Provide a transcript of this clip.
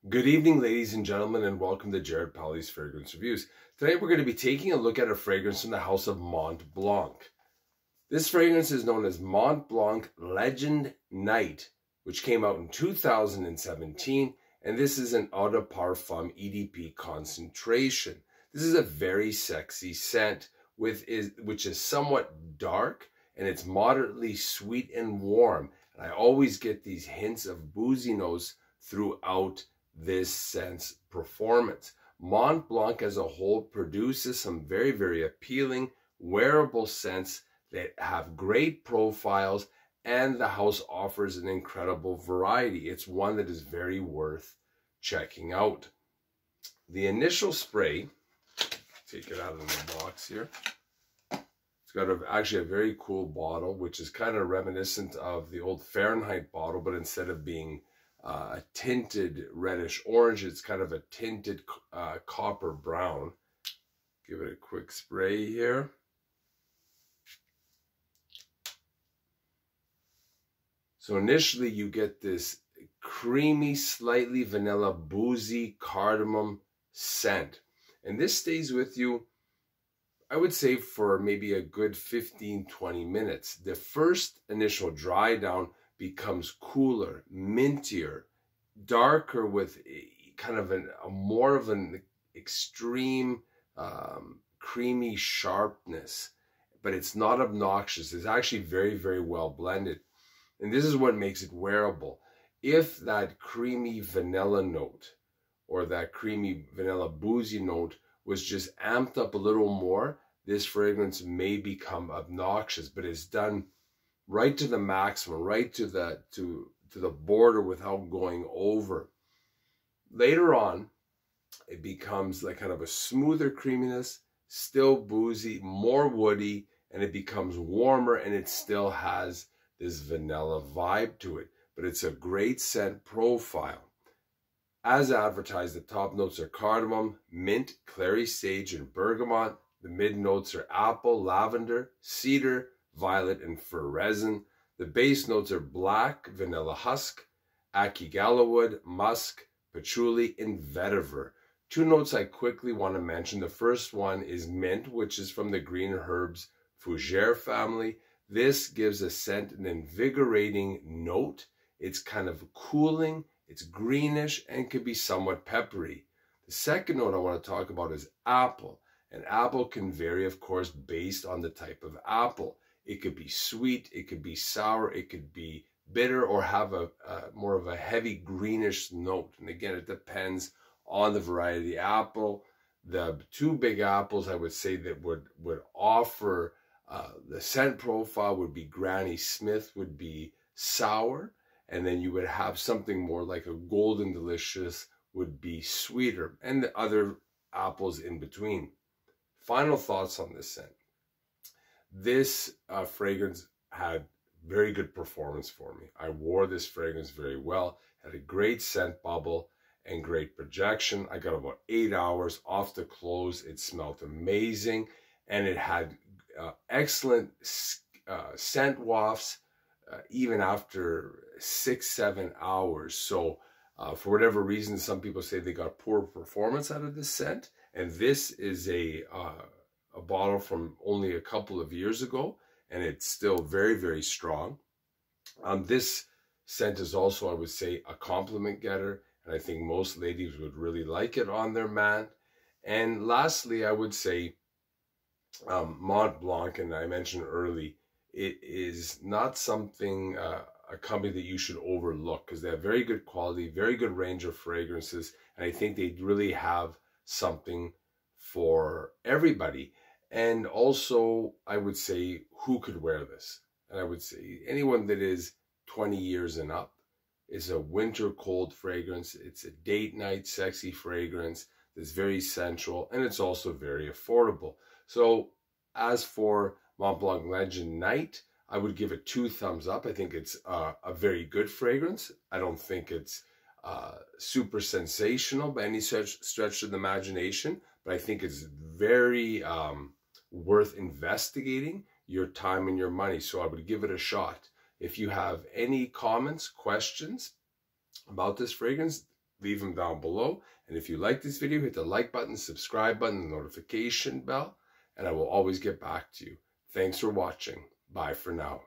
Good evening, ladies and gentlemen, and welcome to Jared Powley's Fragrance Reviews. Today we're going to be taking a look at a fragrance from the house of Mont Blanc. This fragrance is known as Mont Blanc Legend Night, which came out in 2017, and this is an Eau de Parfum EDP concentration. This is a very sexy scent which is somewhat dark, and it's moderately sweet and warm. And I always get these hints of boozy notes throughout this scent's performance. Mont Blanc as a whole produces some very, very appealing, wearable scents that have great profiles, and the house offers an incredible variety. It's one that is very worth checking out. The initial spray, take it out of the box here. It's got actually a very cool bottle, which is kind of reminiscent of the old Fahrenheit bottle, but instead of being a tinted reddish orange, it's kind of a tinted copper brown. Give it a quick spray here. So initially you get this creamy, slightly vanilla, boozy cardamom scent. And this stays with you, I would say, for maybe a good 15-20 minutes. The first initial dry down becomes cooler, mintier, darker, with kind of a more of an extreme creamy sharpness, but it's not obnoxious. It's actually very, very well blended. And this is what makes it wearable. If that creamy vanilla note or that creamy vanilla boozy note was just amped up a little more, this fragrance may become obnoxious, but it's done right to the maximum, right to the border without going over. Later on, it becomes like kind of a smoother creaminess, still boozy, more woody, and it becomes warmer, and it still has this vanilla vibe to it. But it's a great scent profile. As advertised, the top notes are cardamom, mint, clary sage, and bergamot. The mid notes are apple, lavender, cedar, violet, and fir resin. The base notes are black, vanilla husk, ackee gallowwood, musk, patchouli, and vetiver. Two notes I quickly want to mention. The first one is mint, which is from the green herbs fougere family. This gives a scent an invigorating note. It's kind of cooling, it's greenish, and could be somewhat peppery. The second note I want to talk about is apple. And apple can vary, of course, based on the type of apple. It could be sweet, it could be sour, it could be bitter, or have a more of a heavy greenish note. And again, it depends on the variety of the apple. The two big apples I would say that would offer the scent profile would be Granny Smith, would be sour, and then you would have something more like a Golden Delicious would be sweeter, and the other apples in between. Final thoughts on this scent. This fragrance had very good performance for me. I wore this fragrance very well, had a great scent bubble and great projection. I got about 8 hours off the close. It smelled amazing, and it had excellent scent wafts even after 6-7 hours. So for whatever reason, some people say they got poor performance out of this scent, and this is a bottle from only a couple of years ago, and it's still very, very strong. This scent is also, I would say, a compliment getter, and I think most ladies would really like it on their man. And lastly, I would say Mont Blanc, and I mentioned early, it is not something, a company that you should overlook, because they have very good quality, very good range of fragrances, and I think they really have something for everybody. And also, I would say, who could wear this? And I would say anyone that is 20 years and up. It's a winter cold fragrance. It's a date night sexy fragrance that's very sensual, and it's also very affordable. So as for Mont Blanc Legend Night, I would give it 2 thumbs up. I think it's a very good fragrance. I don't think it's super sensational by any stretch of the imagination, but I think it's very worth investigating your time and your money. So I would give it a shot. If you have any comments, questions about this fragrance, leave them down below. And if you like this video, hit the like button, subscribe button, the notification bell, and I will always get back to you. Thanks for watching. Bye for now.